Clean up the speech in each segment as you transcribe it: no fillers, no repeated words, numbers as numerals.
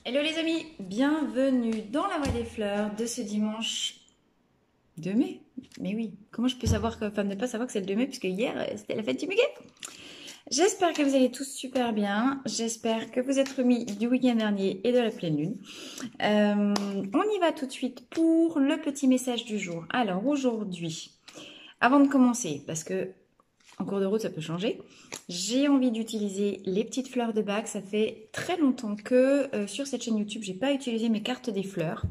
Hello les amis, bienvenue dans la Voie des Fleurs de ce dimanche 2 mai. Mais oui, comment je peux savoir que, enfin, ne pas savoir que c'est le 2 mai puisque hier c'était la fête du muguet. J'espère que vous allez tous super bien. J'espère que vous êtes remis du week-end dernier et de la pleine lune. On y va tout de suite pour le petit message du jour. Alors aujourd'hui, avant de commencer, parce que en cours de route, ça peut changer. J'ai envie d'utiliser les petites fleurs de bac. Ça fait très longtemps que sur cette chaîne YouTube, j'ai pas utilisé mes cartes des fleurs.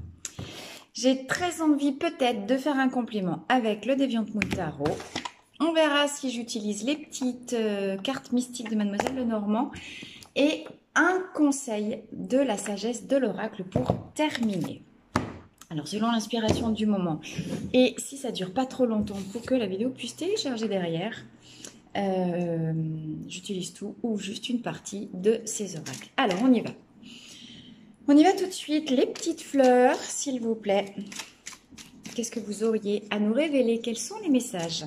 J'ai très envie peut-être de faire un complément avec le Déviante-Moule Tarot. On verra si j'utilise les petites cartes mystiques de Mademoiselle Lenormand. Et un conseil de la sagesse de l'oracle pour terminer. Alors, selon l'inspiration du moment, et si ça dure pas trop longtemps pour que la vidéo puisse télécharger derrière, j'utilise tout ou juste une partie de ces oracles. Alors, on y va. On y va tout de suite. Les petites fleurs, s'il vous plaît. Qu'est-ce que vous auriez à nous révéler? Quels sont les messages?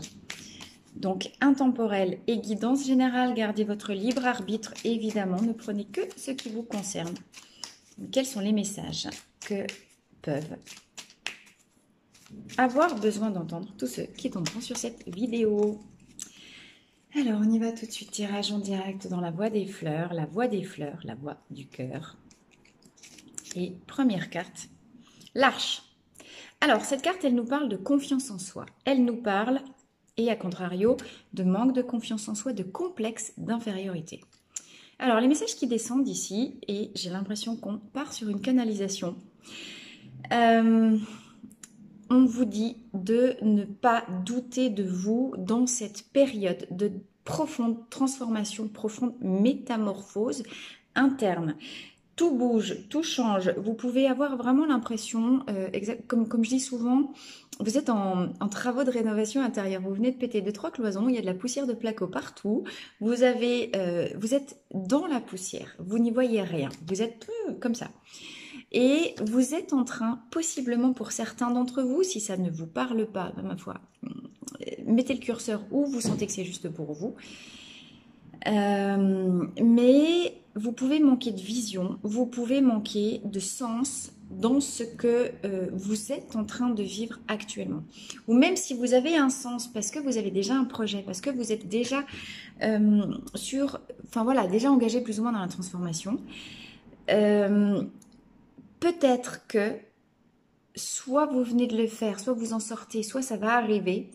Donc, intemporel et guidance générale. Gardez votre libre arbitre, évidemment. Ne prenez que ce qui vous concerne. Quels sont les messages que peuvent avoir besoin d'entendre tous ceux qui tomberont sur cette vidéo? Alors, on y va tout de suite. Tirage en direct dans la voie des fleurs, la voie des fleurs, la voie du cœur. Et première carte, l'Arche. Alors, cette carte, elle nous parle de confiance en soi. Elle nous parle, et à contrario, de manque de confiance en soi, de complexe d'infériorité. Alors, les messages qui descendent ici, et j'ai l'impression qu'on part sur une canalisation. On vous dit de ne pas douter de vous dans cette période de profonde transformation, profonde métamorphose interne. Tout bouge, tout change. Vous pouvez avoir vraiment l'impression, comme je dis souvent, vous êtes en travaux de rénovation intérieure. Vous venez de péter 2-3 cloisons, il y a de la poussière de placo partout. Vous êtes dans la poussière, vous n'y voyez rien. Vous êtes comme ça. Et vous êtes en train, possiblement pour certains d'entre vous, si ça ne vous parle pas, ma foi, mettez le curseur où vous sentez que c'est juste pour vous. Mais vous pouvez manquer de vision, vous pouvez manquer de sens dans ce que vous êtes en train de vivre actuellement. Ou même si vous avez un sens, parce que vous avez déjà un projet, parce que vous êtes déjà déjà engagé plus ou moins dans la transformation. Peut-être que soit vous venez de le faire, soit vous en sortez, soit ça va arriver.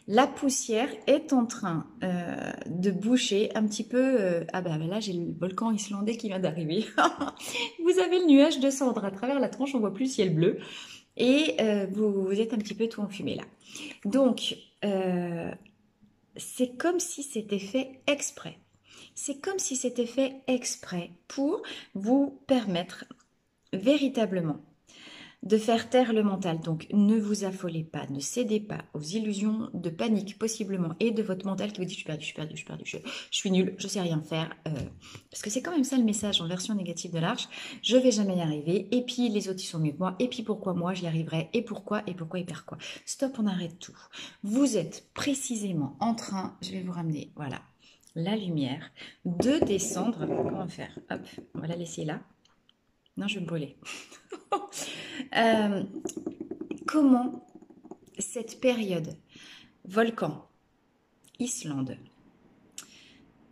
La poussière est en train de boucher un petit peu. Là, j'ai le volcan islandais qui vient d'arriver. Vous avez le nuage de cendre à travers la tranche, on voit plus le ciel bleu. Et vous êtes un petit peu tout enfumé là. Donc, c'est comme si c'était fait exprès. C'est comme si c'était fait exprès pour vous permettre véritablement de faire taire le mental. Donc ne vous affolez pas, ne cédez pas aux illusions de panique possiblement et de votre mental qui vous dit je suis nulle, je sais rien faire, parce que c'est quand même ça le message en version négative de l'Arche, je vais jamais y arriver, et puis les autres ils sont mieux que moi, et puis pourquoi moi j'y arriverai, et pourquoi et quoi. Stop, on arrête tout. Vous êtes précisément en train, je vais vous ramener, voilà, la lumière, de descendre. Comment faire? Hop, on va la laisser là. Non, je vais me brûler. Comment cette période, volcan, Islande,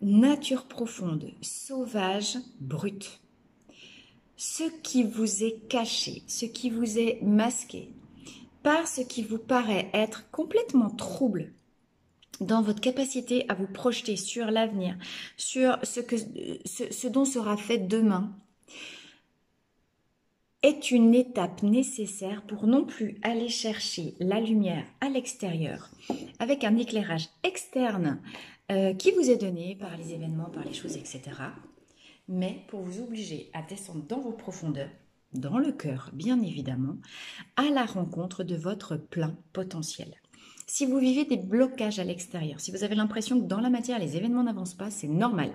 nature profonde, sauvage, brute, ce qui vous est caché, ce qui vous est masqué, par ce qui vous paraît être complètement trouble dans votre capacité à vous projeter sur l'avenir, sur ce dont sera fait demain, est une étape nécessaire pour non plus aller chercher la lumière à l'extérieur avec un éclairage externe qui vous est donné par les événements, par les choses, etc. Mais pour vous obliger à descendre dans vos profondeurs, dans le cœur bien évidemment, à la rencontre de votre plein potentiel. Si vous vivez des blocages à l'extérieur, si vous avez l'impression que dans la matière les événements n'avancent pas, c'est normal.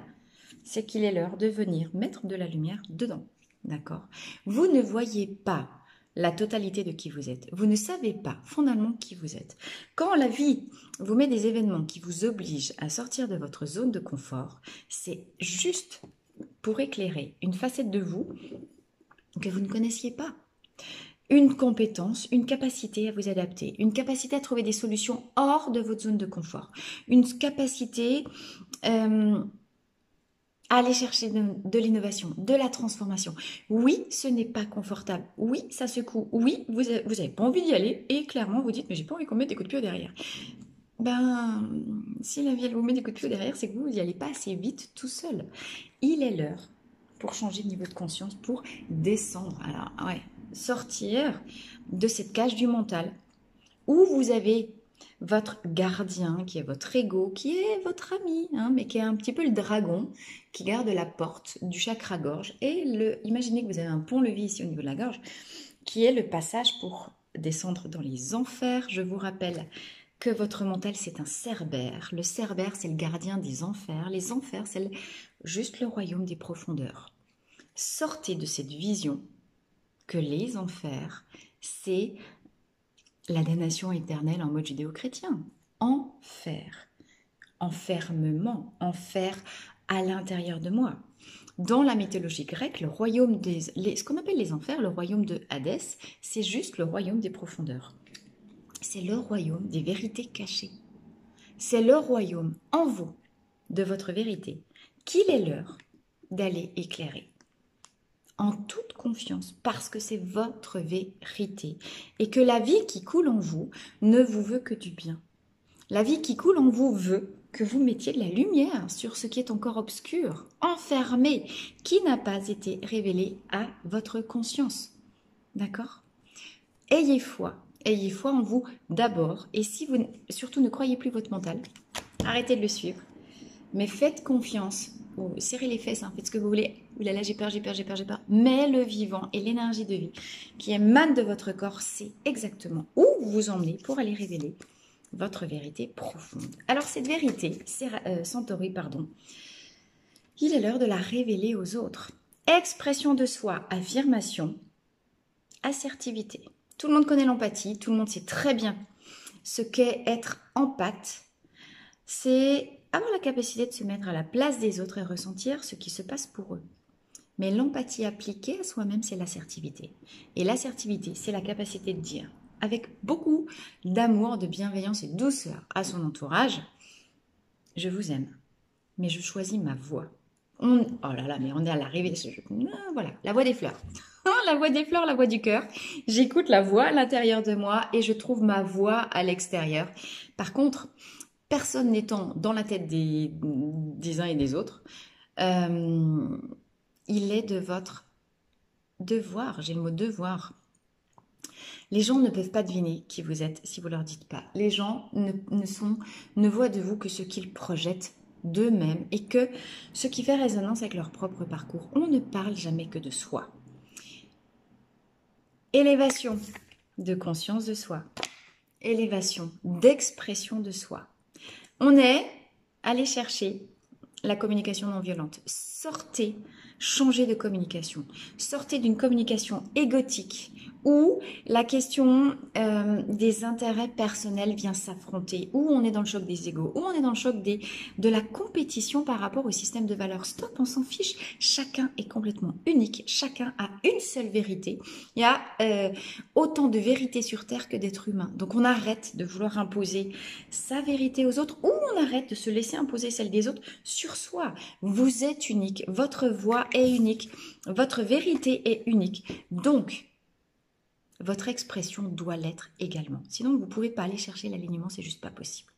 C'est qu'il est l'heure de venir mettre de la lumière dedans. D'accord? Vous ne voyez pas la totalité de qui vous êtes. Vous ne savez pas fondamentalement qui vous êtes. Quand la vie vous met des événements qui vous obligent à sortir de votre zone de confort, c'est juste pour éclairer une facette de vous que vous ne connaissiez pas. Une compétence, une capacité à vous adapter, une capacité à trouver des solutions hors de votre zone de confort, une capacité à aller chercher de l'innovation, de la transformation. Oui, ce n'est pas confortable. Oui, ça secoue. Oui, vous n'avez pas envie d'y aller et clairement vous dites « mais j'ai pas envie qu'on mette des coups de pied au derrière ». Ben, si la vie elle vous met des coups de pied au derrière, c'est que vous n'y allez pas assez vite tout seul. Il est l'heure pour changer de niveau de conscience, pour descendre. Alors, ouais, sortir de cette cage du mental où vous avez votre gardien, qui est votre ego, qui est votre ami, hein, mais qui est un petit peu le dragon qui garde la porte du chakra-gorge. Et imaginez que vous avez un pont-levis ici au niveau de la gorge, qui est le passage pour descendre dans les enfers. Je vous rappelle que votre mental, c'est un cerbère. Le cerbère, c'est le gardien des enfers. Les enfers, c'est juste le royaume des profondeurs. Sortez de cette vision que les enfers, c'est la damnation éternelle en mode judéo-chrétien. Enfer, enfermement, enfer à l'intérieur de moi. Dans la mythologie grecque, le royaume ce qu'on appelle les enfers, le royaume de Hadès, c'est juste le royaume des profondeurs. C'est le royaume des vérités cachées. C'est le royaume en vous, de votre vérité, qu'il est l'heure d'aller éclairer. En toute confiance, parce que c'est votre vérité et que la vie qui coule en vous ne vous veut que du bien. La vie qui coule en vous veut que vous mettiez de la lumière sur ce qui est encore obscur, enfermé, qui n'a pas été révélé à votre conscience. D'accord ? Ayez foi en vous d'abord, et si vous surtout ne croyez plus votre mental, arrêtez de le suivre, mais faites confiance. Serrez les fesses, hein, faites ce que vous voulez. Ouh là là, j'ai peur. Mais le vivant et l'énergie de vie qui émane de votre corps, c'est exactement où vous emmenez pour aller révéler votre vérité profonde. Alors cette vérité, Centauri, pardon, il est l'heure de la révéler aux autres. Expression de soi, affirmation, assertivité. Tout le monde connaît l'empathie, tout le monde sait très bien ce qu'est être empathe. C'est avoir la capacité de se mettre à la place des autres et ressentir ce qui se passe pour eux. Mais l'empathie appliquée à soi-même, c'est l'assertivité. Et l'assertivité, c'est la capacité de dire, avec beaucoup d'amour, de bienveillance et de douceur à son entourage, je vous aime, mais je choisis ma voix. Oh là là, mais on est à l'arrivée. Voilà, la voix des fleurs. La voix des fleurs, la voix du cœur. J'écoute la voix à l'intérieur de moi et je trouve ma voix à l'extérieur. Par contre, personne n'étant dans la tête des uns et des autres, il est de votre devoir, j'ai le mot devoir. Les gens ne peuvent pas deviner qui vous êtes si vous leur dites pas. Les gens ne voient de vous que ce qu'ils projettent d'eux-mêmes et que ce qui fait résonance avec leur propre parcours. On ne parle jamais que de soi. Élévation de conscience de soi. Élévation d'expression de soi. On est allé chercher la communication non violente. Sortez, changez de communication. Sortez d'une communication égotique où la question des intérêts personnels vient s'affronter, où on est dans le choc des égos, où on est dans le choc de la compétition par rapport au système de valeurs. Stop, on s'en fiche. Chacun est complètement unique. Chacun a une seule vérité. Il y a autant de vérités sur Terre que d'êtres humains. Donc on arrête de vouloir imposer sa vérité aux autres ou on arrête de se laisser imposer celle des autres sur soi. Vous êtes unique. Votre voix est unique. Votre vérité est unique. Donc, votre expression doit l'être également. Sinon, vous ne pouvez pas aller chercher l'alignement, c'est juste pas possible.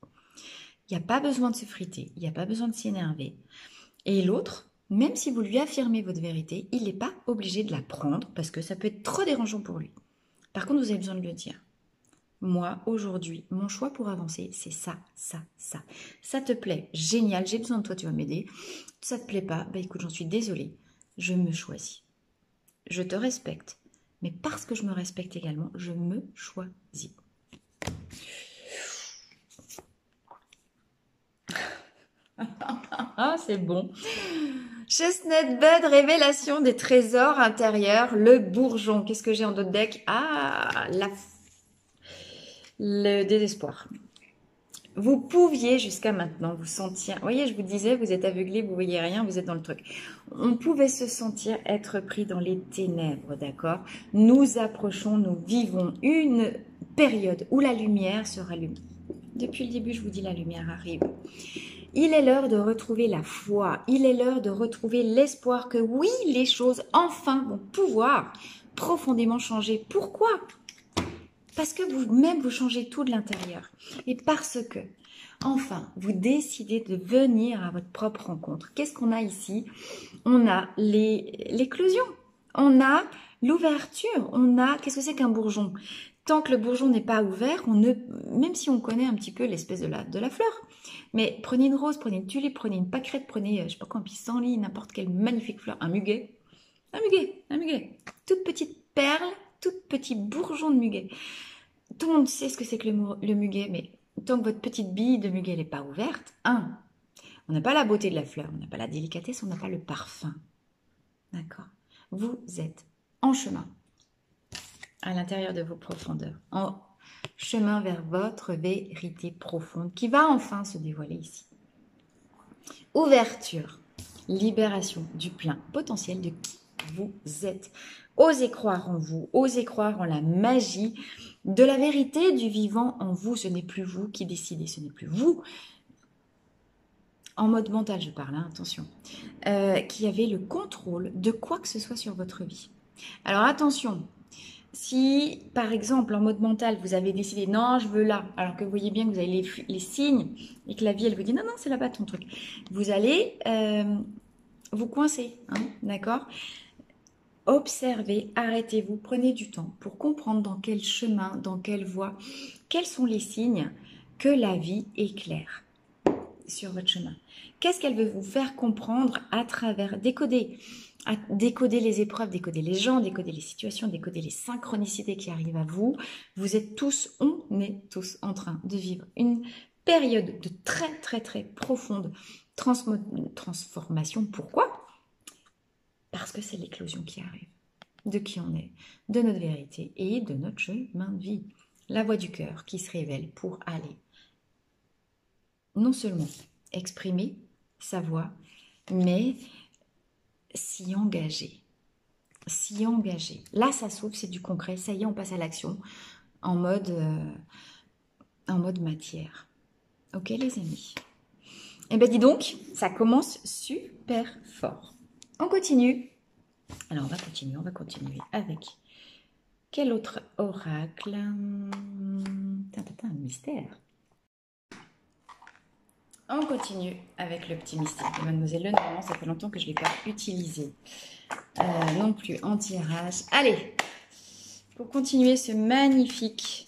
Il n'y a pas besoin de se friter, il n'y a pas besoin de s'énerver. Et l'autre, même si vous lui affirmez votre vérité, il n'est pas obligé de la prendre parce que ça peut être trop dérangeant pour lui. Par contre, vous avez besoin de le dire. Moi, aujourd'hui, mon choix pour avancer, c'est ça, ça, ça. Ça te plaît? Génial, j'ai besoin de toi, tu vas m'aider. Ça te plaît pas? Bah écoute, j'en suis désolée. Je me choisis. Je te respecte. Mais parce que je me respecte également, je me choisis. Ah, c'est bon. Chestnut Bud, révélation des trésors intérieurs, le bourgeon. Qu'est-ce que j'ai en d'autres deck? Ah, le désespoir. Vous pouviez jusqu'à maintenant vous sentir, vous voyez, je vous disais, vous êtes aveuglé, vous voyez rien, vous êtes dans le truc. On pouvait se sentir être pris dans les ténèbres, d'accord? Nous approchons, nous vivons une période où la lumière se rallume. Depuis le début, je vous dis, la lumière arrive. Il est l'heure de retrouver la foi, il est l'heure de retrouver l'espoir que oui, les choses enfin vont pouvoir profondément changer. Pourquoi? Parce que vous-même, vous changez tout de l'intérieur. Et parce que, enfin, vous décidez de venir à votre propre rencontre. Qu'est-ce qu'on a ici? On a l'éclosion. On a l'ouverture. On a, qu'est-ce que c'est qu'un bourgeon? Tant que le bourgeon n'est pas ouvert, même si on connaît un petit peu l'espèce de la fleur, mais prenez une rose, prenez une tulipe, prenez une pâquerette, prenez, je sais pas quoi, un pissenlit, n'importe quelle magnifique fleur, un muguet. Toute petite perle, tout petit bourgeon de muguet. Tout le monde sait ce que c'est que le muguet, mais tant que votre petite bille de muguet n'est pas ouverte, on n'a pas la beauté de la fleur, on n'a pas la délicatesse, on n'a pas le parfum. D'accord? Vous êtes en chemin, à l'intérieur de vos profondeurs, en chemin vers votre vérité profonde qui va enfin se dévoiler ici. Ouverture, libération du plein potentiel de qui vous êtes. Osez croire en vous, osez croire en la magie de la vérité du vivant en vous. Ce n'est plus vous qui décidez, ce n'est plus vous, en mode mental je parle, hein, attention, qui avez le contrôle de quoi que ce soit sur votre vie. Alors attention, si par exemple en mode mental vous avez décidé non je veux là, alors que vous voyez bien que vous avez les signes et que la vie elle vous dit non c'est là-bas ton truc, vous allez vous coincer, hein, d'accord? Observez, arrêtez-vous, prenez du temps pour comprendre dans quel chemin, dans quelle voie, quels sont les signes que la vie éclaire sur votre chemin. Qu'est-ce qu'elle veut vous faire comprendre à travers décoder les épreuves, décoder les gens, décoder les situations, décoder les synchronicités qui arrivent à vous. Vous êtes tous, on est tous en train de vivre une période de très très très profonde transformation. Pourquoi? Parce que c'est l'éclosion qui arrive, de qui on est, de notre vérité et de notre chemin de vie. La voix du cœur qui se révèle pour aller non seulement exprimer sa voix, mais s'y engager. S'y engager. Là, ça s'ouvre, c'est du concret. Ça y est, on passe à l'action en mode matière. Ok, les amis? Eh bien, dis donc, ça commence super fort. On continue. Alors, on va continuer avec quel autre oracle? Un mystère. On continue avec le petit mystère de Mademoiselle Lenormand. Ça fait longtemps que je ne l'ai pas utilisé non plus en tirage. Allez, pour continuer ce magnifique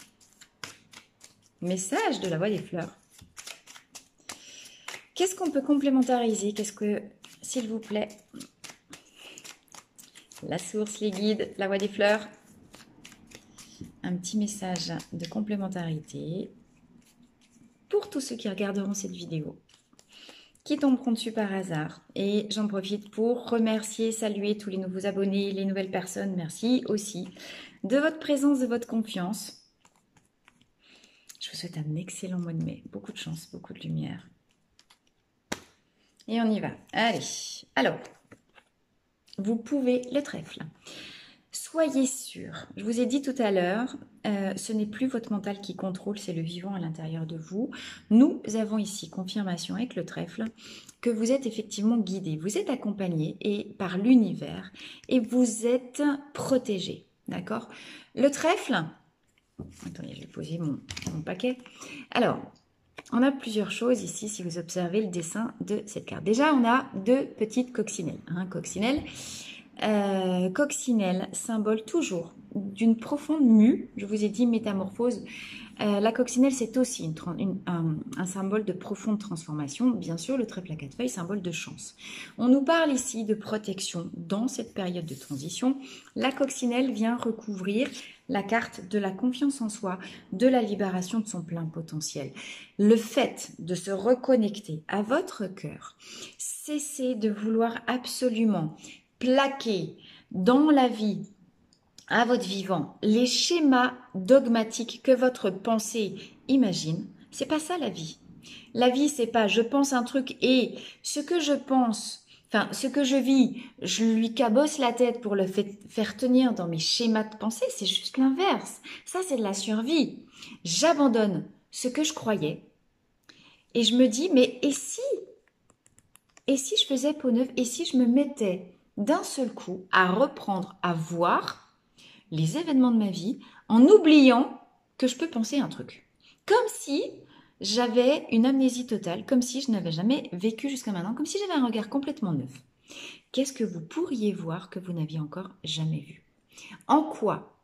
message de la voix des fleurs. Qu'est-ce qu'on peut complémentariser? Qu'est-ce que, s'il vous plaît, la source, les guides, la voix des fleurs, un petit message de complémentarité pour tous ceux qui regarderont cette vidéo, qui tomberont dessus par hasard. Et j'en profite pour remercier, saluer tous les nouveaux abonnés, les nouvelles personnes. Merci aussi de votre présence, de votre confiance. Je vous souhaite un excellent mois de mai. Beaucoup de chance, beaucoup de lumière. Et on y va. Allez, alors, vous pouvez le trèfle. Soyez sûr, je vous ai dit tout à l'heure, ce n'est plus votre mental qui contrôle, c'est le vivant à l'intérieur de vous. Nous avons ici confirmation avec le trèfle que vous êtes effectivement guidé, vous êtes accompagné et par l'univers et vous êtes protégé, d'accord? Le trèfle, attendez, je vais poser mon paquet. Alors, on a plusieurs choses ici, si vous observez le dessin de cette carte. Déjà, on a deux petites coccinelles. Coccinelle, symbole toujours d'une profonde mue. Je vous ai dit métamorphose. La coccinelle, c'est aussi un symbole de profonde transformation. Bien sûr, le trèfle à quatre feuilles, symbole de chance. On nous parle ici de protection dans cette période de transition. La coccinelle vient recouvrir la carte de la confiance en soi, de la libération de son plein potentiel. Le fait de se reconnecter à votre cœur, cessez de vouloir absolument plaquer dans la vie, à votre vivant, les schémas dogmatiques que votre pensée imagine, C'est pas ça la vie. La vie, c'est pas je pense un truc et ce que je pense, enfin ce que je vis, je lui cabosse la tête pour le faire tenir dans mes schémas de pensée, c'est juste l'inverse. Ça, c'est de la survie. J'abandonne ce que je croyais et je me dis, mais et si je faisais peau neuve, et si je me mettais d'un seul coup à reprendre, à voir les événements de ma vie en oubliant que je peux penser un truc. Comme si j'avais une amnésie totale, comme si je n'avais jamais vécu jusqu'à maintenant, comme si j'avais un regard complètement neuf. Qu'est-ce que vous pourriez voir que vous n'aviez encore jamais vu? En quoi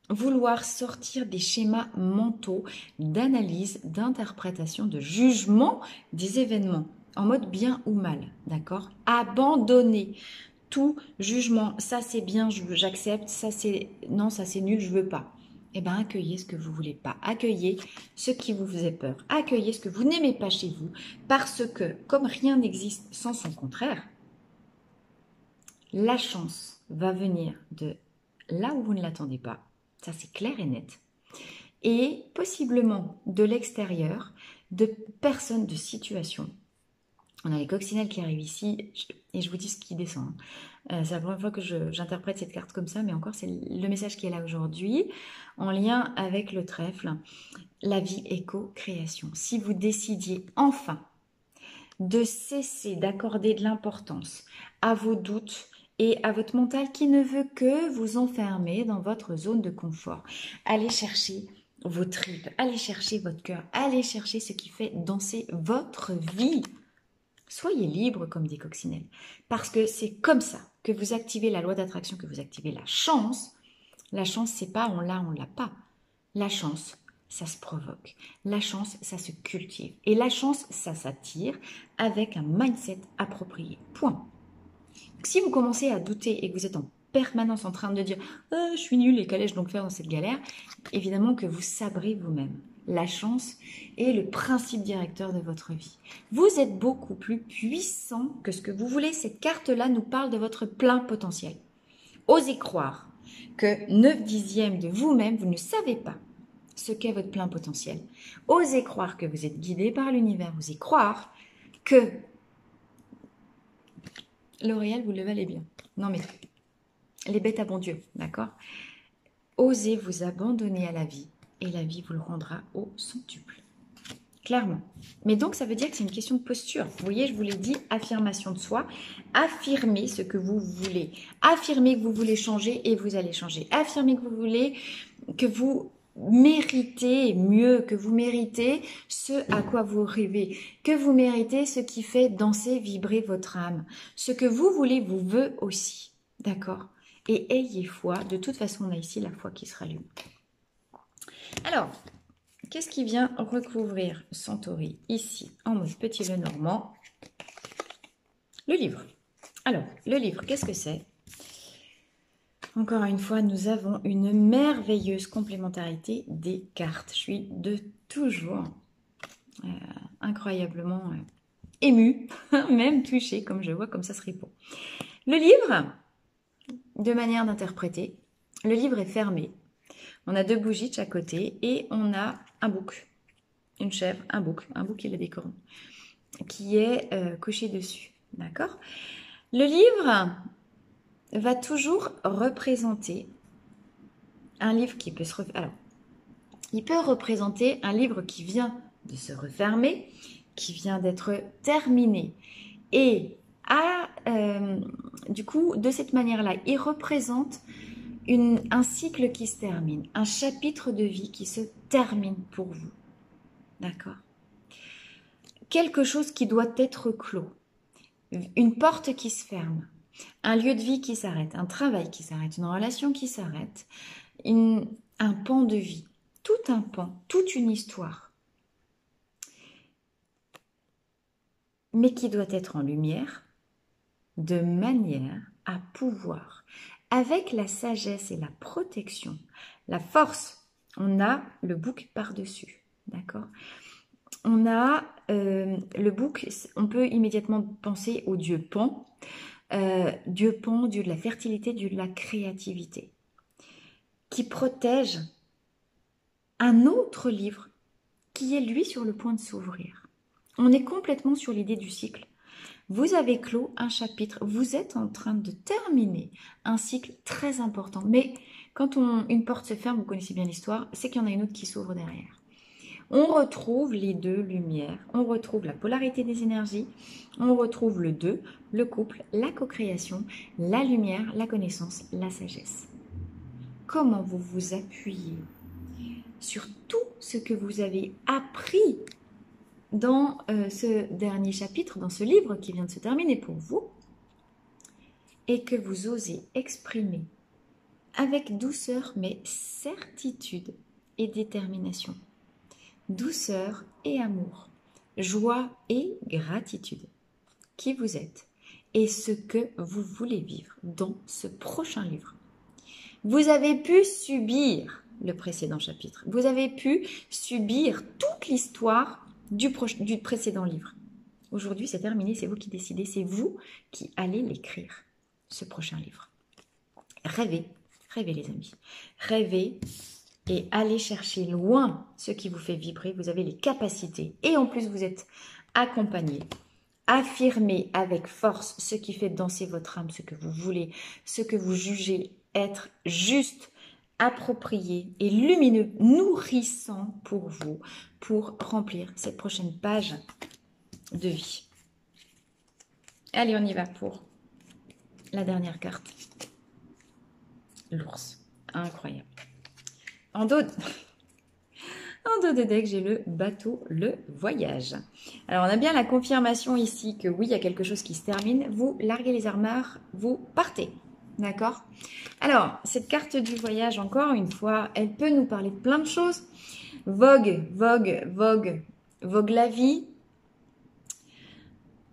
vouloir sortir des schémas mentaux d'analyse, d'interprétation, de jugement des événements en mode bien ou mal, d'accord? Abandonner tout jugement, ça c'est bien, j'accepte, ça c'est non, ça c'est nul, je veux pas. Eh bien, accueillez ce que vous voulez pas, accueillez ce qui vous faisait peur, accueillez ce que vous n'aimez pas chez vous, parce que comme rien n'existe sans son contraire, la chance va venir de là où vous ne l'attendez pas, ça c'est clair et net, et possiblement de l'extérieur, de personnes, de situations. On a les coccinelles qui arrivent ici, et je vous dis ce qui descend. C'est la première fois que j'interprète cette carte comme ça, mais encore c'est le message qui est là aujourd'hui, en lien avec le trèfle. La vie est co-création. Si vous décidiez enfin de cesser d'accorder de l'importance à vos doutes et à votre mental qui ne veut que vous enfermer dans votre zone de confort, allez chercher vos tripes, allez chercher votre cœur, allez chercher ce qui fait danser votre vie. Soyez libre comme des coccinelles, parce que c'est comme ça que vous activez la loi d'attraction, que vous activez la chance. La chance, c'est pas on l'a pas. La chance, ça se provoque. La chance, ça se cultive. Et la chance, ça s'attire avec un mindset approprié. Point. Donc, si vous commencez à douter et que vous êtes en permanence en train de dire je suis nul et qu'allais-je donc faire dans cette galère, évidemment que vous sabrez vous-même. La chance est le principe directeur de votre vie. Vous êtes beaucoup plus puissant que ce que vous voulez. Cette carte-là nous parle de votre plein potentiel. Osez croire que 9 dixièmes de vous-même, vous ne savez pas ce qu'est votre plein potentiel. Osez croire que vous êtes guidé par l'univers. Osez croire que L'Oréal, vous le valez bien. Non mais, les bêtes à bon Dieu, d'accord? Osez vous abandonner à la vie et la vie vous le rendra au centuple. Clairement. Mais donc, ça veut dire que c'est une question de posture. Vous voyez, je vous l'ai dit, affirmation de soi. Affirmez ce que vous voulez. Affirmez que vous voulez changer et vous allez changer. Affirmez que vous voulez, que vous méritez mieux, que vous méritez ce à quoi vous rêvez, que vous méritez ce qui fait danser, vibrer votre âme. Ce que vous voulez vous veut aussi. D'accord? Et ayez foi. De toute façon, on a ici la foi qui se rallume. Alors, qu'est-ce qui vient recouvrir Centauri ici, en mode petit Lenormand? Le livre. Alors, le livre, qu'est-ce que c'est? Encore une fois, nous avons une merveilleuse complémentarité des cartes. Je suis de toujours incroyablement émue, même touchée, comme je vois, comme ça se répond. Le livre, de manière d'interpréter, le livre est fermé. On a 2 bougies de chaque côté et on a un bouc, une chèvre, un bouc et la décorne, qui est coché dessus. D'accord? Le livre va toujours représenter un livre qui peut se refermer. Alors, il peut représenter un livre qui vient de se refermer, qui vient d'être terminé. Et du coup, de cette manière-là, il représente un cycle qui se termine, un chapitre de vie qui se termine pour vous. D'accord? Quelque chose qui doit être clos. Une porte qui se ferme. Un lieu de vie qui s'arrête. Un travail qui s'arrête. Une relation qui s'arrête. Un pan de vie. Tout un pan. Toute une histoire. Mais qui doit être en lumière de manière à pouvoir, avec la sagesse et la protection, la force, on a le bouc par-dessus, d'accord? On a le bouc, on peut immédiatement penser au dieu Pan, dieu de la fertilité, dieu de la créativité, qui protège un autre livre qui est lui sur le point de s'ouvrir. On est complètement sur l'idée du cycle. Vous avez clos un chapitre, vous êtes en train de terminer un cycle très important. Mais quand une porte se ferme, vous connaissez bien l'histoire, c'est qu'il y en a une autre qui s'ouvre derrière. On retrouve les deux lumières, on retrouve la polarité des énergies, on retrouve le deux, le couple, la co-création, la lumière, la connaissance, la sagesse. Comment vous vous appuyez sur tout ce que vous avez appris dans ce dernier chapitre, dans ce livre qui vient de se terminer pour vous, et que vous osez exprimer avec douceur mais certitude et détermination. Douceur et amour, joie et gratitude. Qui vous êtes et ce que vous voulez vivre dans ce prochain livre. Vous avez pu subir le précédent chapitre. Vous avez pu subir toute l'histoire du précédent livre. Aujourd'hui, c'est terminé, c'est vous qui décidez, c'est vous qui allez l'écrire, ce prochain livre. Rêvez, rêvez les amis, rêvez et allez chercher loin ce qui vous fait vibrer. Vous avez les capacités et en plus vous êtes accompagné. Affirmez avec force ce qui fait danser votre âme, ce que vous voulez, ce que vous jugez être juste, approprié et lumineux, nourrissant pour vous, pour remplir cette prochaine page de vie. Allez, on y va pour la dernière carte. L'ours. Incroyable. En dos de deck, j'ai le bateau, le voyage. Alors, on a bien la confirmation ici que oui, il y a quelque chose qui se termine. Vous larguez les armures, vous partez. D'accord? Alors, cette carte du voyage, encore une fois, elle peut nous parler de plein de choses. Vogue la vie.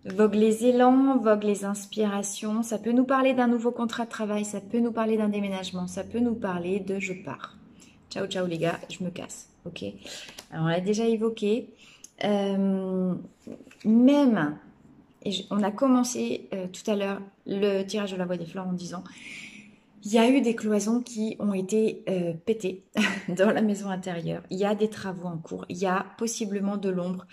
Vogue les élans, vogue les inspirations. Ça peut nous parler d'un nouveau contrat de travail, ça peut nous parler d'un déménagement, ça peut nous parler de je pars. Ciao, ciao les gars, je me casse. Ok. Alors, on l'a déjà évoqué. On a commencé tout à l'heure le tirage de la voie des fleurs en disant il y a eu des cloisons qui ont été pétées dans la maison intérieure. Il y a des travaux en cours. Il y a possiblement de l'ombre,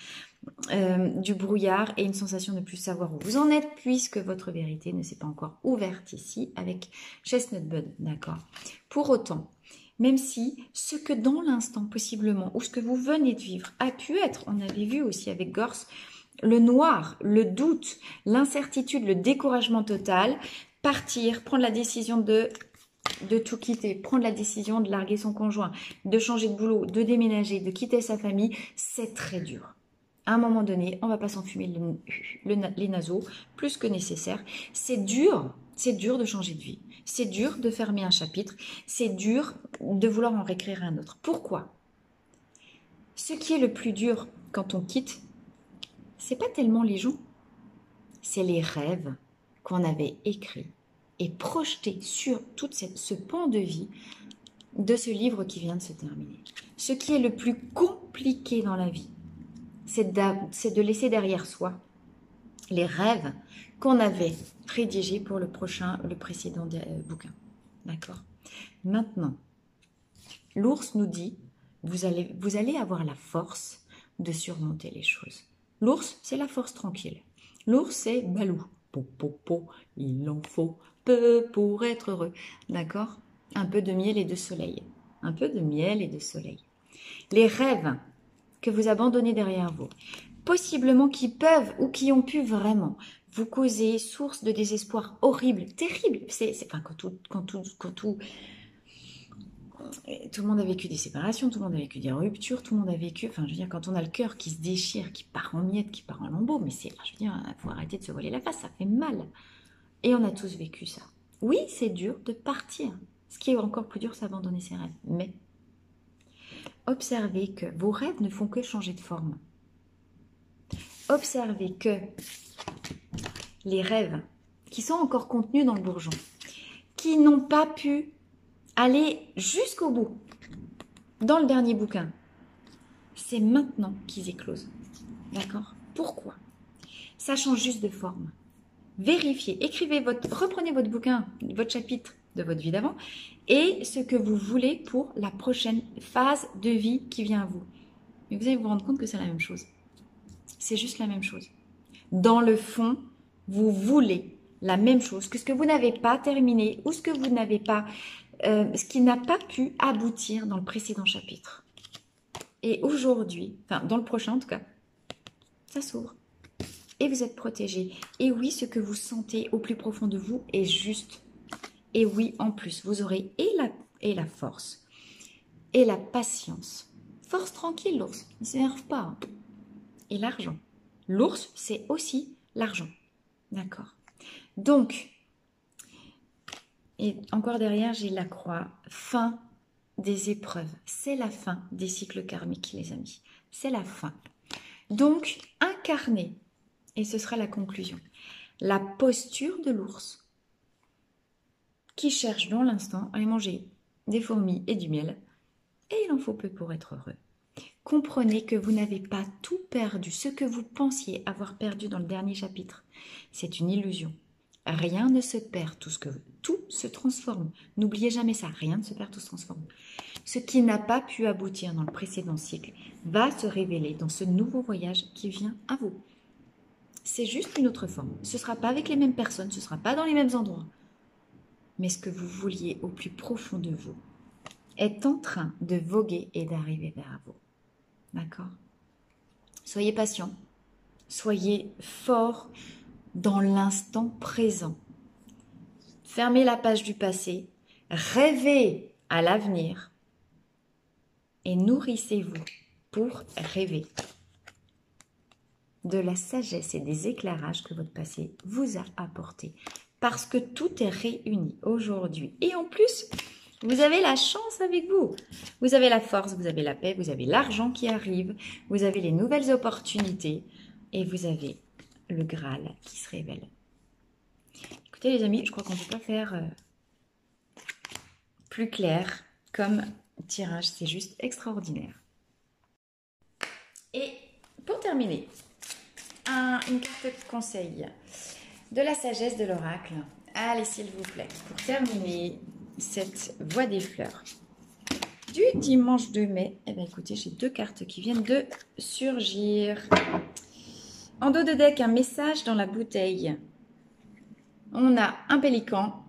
du brouillard et une sensation de ne plus savoir où vous en êtes puisque votre vérité ne s'est pas encore ouverte ici avec Chestnut Bud. D'accord. Pour autant, même si ce que dans l'instant possiblement ou ce que vous venez de vivre a pu être, on avait vu aussi avec Gorse, le noir, le doute, l'incertitude, le découragement total, partir, prendre la décision de tout quitter, prendre la décision de larguer son conjoint, de changer de boulot, de déménager, de quitter sa famille, c'est très dur. À un moment donné, on ne va pas s'enfumer les naseaux, plus que nécessaire. C'est dur de changer de vie. C'est dur de fermer un chapitre. C'est dur de vouloir en réécrire un autre. Pourquoi? Ce qui est le plus dur quand on quitte, c'est pas tellement les gens, c'est les rêves qu'on avait écrits et projetés sur tout ce pan de vie de ce livre qui vient de se terminer. Ce qui est le plus compliqué dans la vie, c'est de laisser derrière soi les rêves qu'on avait rédigés pour le précédent bouquin. D'accord? Maintenant, l'ours nous dit, vous allez avoir la force de surmonter les choses. L'ours, c'est la force tranquille. L'ours, c'est Balou. Il en faut peu pour être heureux. D'accord? Un peu de miel et de soleil. Un peu de miel et de soleil. Les rêves que vous abandonnez derrière vous, possiblement qui peuvent ou qui ont pu vraiment vous causer source de désespoir horrible, terrible. Tout le monde a vécu des séparations, tout le monde a vécu des ruptures, tout le monde a vécu, quand on a le cœur qui se déchire, qui part en miettes, qui part en lambeaux, mais il faut arrêter de se voiler la face, ça fait mal. Et on a tous vécu ça. Oui, c'est dur de partir. Ce qui est encore plus dur, c'est abandonner ses rêves. Mais observez que vos rêves ne font que changer de forme. Observez que les rêves qui sont encore contenus dans le bourgeon, qui n'ont pas pu aller jusqu'au bout dans le dernier bouquin, c'est maintenant qu'ils éclosent. D'accord? Pourquoi? Ça change juste de forme. Vérifiez, reprenez votre bouquin, votre chapitre de votre vie d'avant et ce que vous voulez pour la prochaine phase de vie qui vient à vous. Mais vous allez vous rendre compte que c'est la même chose. C'est juste la même chose. Dans le fond, vous voulez la même chose que ce que vous n'avez pas terminé ou ce que vous n'avez pas, ce qui n'a pas pu aboutir dans le précédent chapitre. Et aujourd'hui, enfin dans le prochain en tout cas, ça s'ouvre. Et vous êtes protégé. Et oui, ce que vous sentez au plus profond de vous est juste. Et oui, en plus, vous aurez et la force et la patience. Force tranquille, l'ours, ne s'énerve pas. Hein. Et l'argent. L'ours, c'est aussi l'argent. D'accord. Donc, et encore derrière, j'ai la croix. Fin des épreuves. C'est la fin des cycles karmiques, les amis. C'est la fin. Donc, incarner, et ce sera la conclusion, la posture de l'ours qui cherche dans l'instant à aller manger des fourmis et du miel, et il en faut peu pour être heureux. Comprenez que vous n'avez pas tout perdu, ce que vous pensiez avoir perdu dans le dernier chapitre. C'est une illusion. Rien ne se perd, tout se transforme. N'oubliez jamais ça, rien ne se perd, tout se transforme. Ce qui n'a pas pu aboutir dans le précédent cycle va se révéler dans ce nouveau voyage qui vient à vous. C'est juste une autre forme. Ce ne sera pas avec les mêmes personnes, ce ne sera pas dans les mêmes endroits. Mais ce que vous vouliez au plus profond de vous est en train de voguer et d'arriver vers vous. D'accord? Soyez patient. Soyez fort dans l'instant présent. Fermez la page du passé. Rêvez à l'avenir. Et nourrissez-vous pour rêver de la sagesse et des éclairages que votre passé vous a apportés. Parce que tout est réuni aujourd'hui. Et en plus, vous avez la chance avec vous. Vous avez la force, vous avez la paix, vous avez l'argent qui arrive, vous avez les nouvelles opportunités et vous avez le Graal qui se révèle. Écoutez les amis, je crois qu'on ne peut pas faire plus clair comme tirage. C'est juste extraordinaire. Et pour terminer, une carte de conseil de la sagesse de l'oracle. Allez, s'il vous plaît, pour terminer cette voie des fleurs du dimanche 2 mai. Eh bien, écoutez, j'ai 2 cartes qui viennent de surgir. En dos de deck, un message dans la bouteille. On a un pélican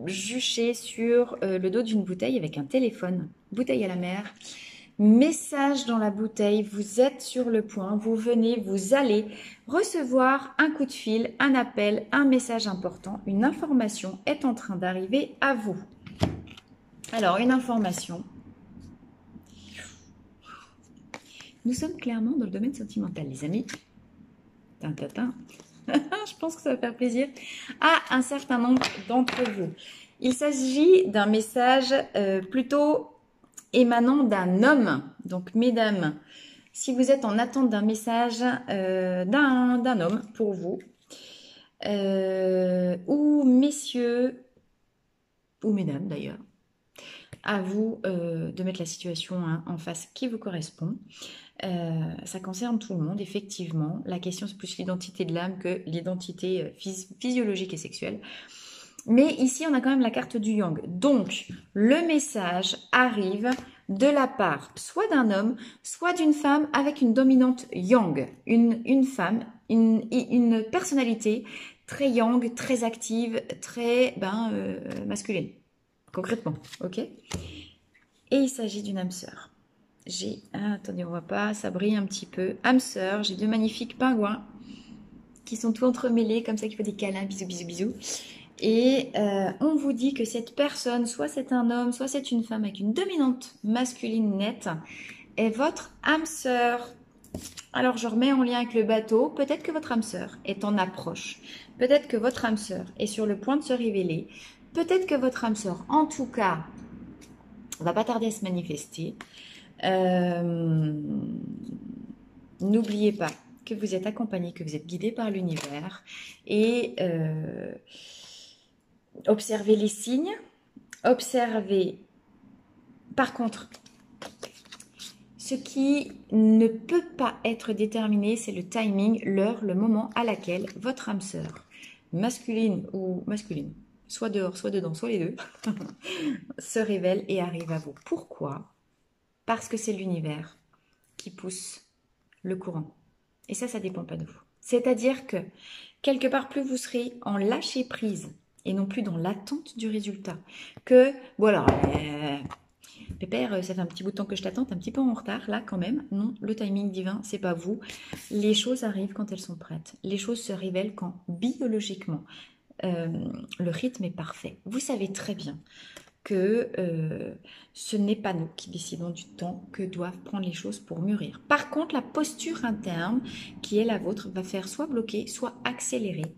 juché sur le dos d'une bouteille avec un téléphone. Bouteille à la mer. Message dans la bouteille, vous êtes sur le point, vous venez, vous allez recevoir un coup de fil, un appel, un message important, une information est en train d'arriver à vous. Alors, une information. Nous sommes clairement dans le domaine sentimental, les amis. Je pense que ça va faire plaisir à un certain nombre d'entre vous. Il s'agit d'un message plutôt émanant d'un homme. Donc, mesdames, si vous êtes en attente d'un message d'un homme pour vous, ou messieurs, ou mesdames d'ailleurs, à vous de mettre la situation en face qui vous correspond. Ça concerne tout le monde, effectivement. La question, c'est plus l'identité de l'âme que l'identité physiologique et sexuelle. Mais ici, on a quand même la carte du yang. Donc, le message arrive de la part soit d'un homme, soit d'une femme avec une dominante yang. Une femme, une personnalité très yang, très active, très masculine. Concrètement, ok? Et il s'agit d'une âme sœur. Attendez, on voit pas, ça brille un petit peu. Âme sœur, j'ai 2 magnifiques pingouins qui sont tout entremêlés, comme ça, qui font des câlins, bisous, bisous, bisous. Et on vous dit que cette personne, soit c'est un homme, soit c'est une femme avec une dominante masculine nette, est votre âme sœur. Alors je remets en lien avec le bateau, peut-être que votre âme sœur est en approche, peut-être que votre âme sœur est sur le point de se révéler, peut-être que votre âme sœur, en tout cas, va pas tarder à se manifester. N'oubliez pas que vous êtes accompagné, que vous êtes guidé par l'univers et observez les signes, observez par contre ce qui ne peut pas être déterminé, c'est le timing, l'heure, le moment à laquelle votre âme sœur, masculine ou masculine, soit dehors, soit dedans, soit les deux, se révèle et arrive à vous. Pourquoi ? parce que c'est l'univers qui pousse le courant. Et ça dépend pas de vous. C'est-à-dire que, quelque part, plus vous serez en lâcher prise et non plus dans l'attente du résultat, que, voilà, Pépère, ça fait un petit bout de temps que je t'attends, t'es un petit peu en retard, là, quand même. Non, le timing divin, c'est pas vous. Les choses arrivent quand elles sont prêtes. Les choses se révèlent quand, biologiquement, le rythme est parfait. Vous savez très bien que ce n'est pas nous qui décidons du temps que doivent prendre les choses pour mûrir. Par contre, la posture interne, qui est la vôtre, va faire soit bloquer, soit accélérer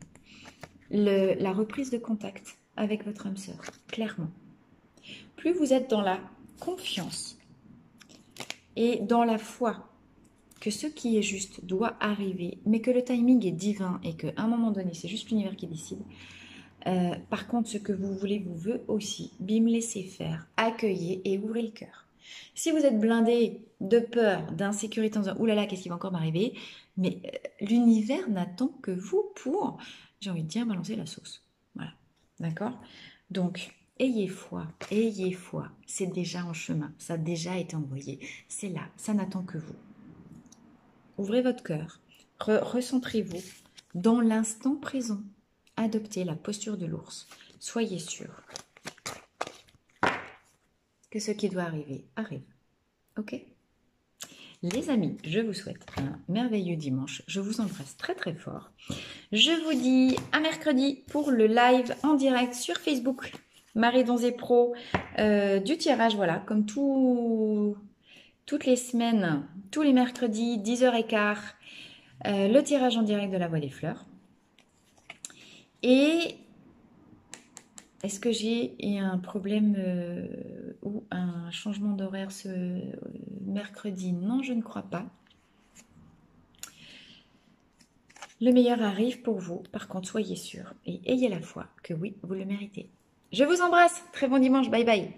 la reprise de contact avec votre âme sœur, clairement. Plus vous êtes dans la confiance et dans la foi que ce qui est juste doit arriver, mais que le timing est divin et qu'à un moment donné, c'est juste l'univers qui décide. Par contre, ce que vous voulez vous veut aussi. Bim, laissez faire, accueillez et ouvrez le cœur. Si vous êtes blindé de peur, d'insécurité en disant « Oulala, qu'est-ce qui va encore m'arriver ?» Mais l'univers n'attend que vous pour, j'ai envie de dire, balancer la sauce. Voilà, d'accord? Donc, ayez foi, c'est déjà en chemin, ça a déjà été envoyé, c'est là, ça n'attend que vous. Ouvrez votre cœur, recentrez-vous dans l'instant présent, adoptez la posture de l'ours, soyez sûr que ce qui doit arriver, arrive, ok? Les amis, je vous souhaite un merveilleux dimanche, je vous embrasse très très fort, je vous dis à mercredi pour le live en direct sur Facebook, Marie Donzé Pro, du tirage, voilà, comme toutes les semaines, tous les mercredis, 10h15, le tirage en direct de la Voie des Fleurs. Et est-ce que j'ai un problème ou un changement d'horaire ce mercredi? Non, je ne crois pas. Le meilleur arrive pour vous. Par contre, soyez sûrs et ayez la foi que oui, vous le méritez. Je vous embrasse. Très bon dimanche. Bye bye.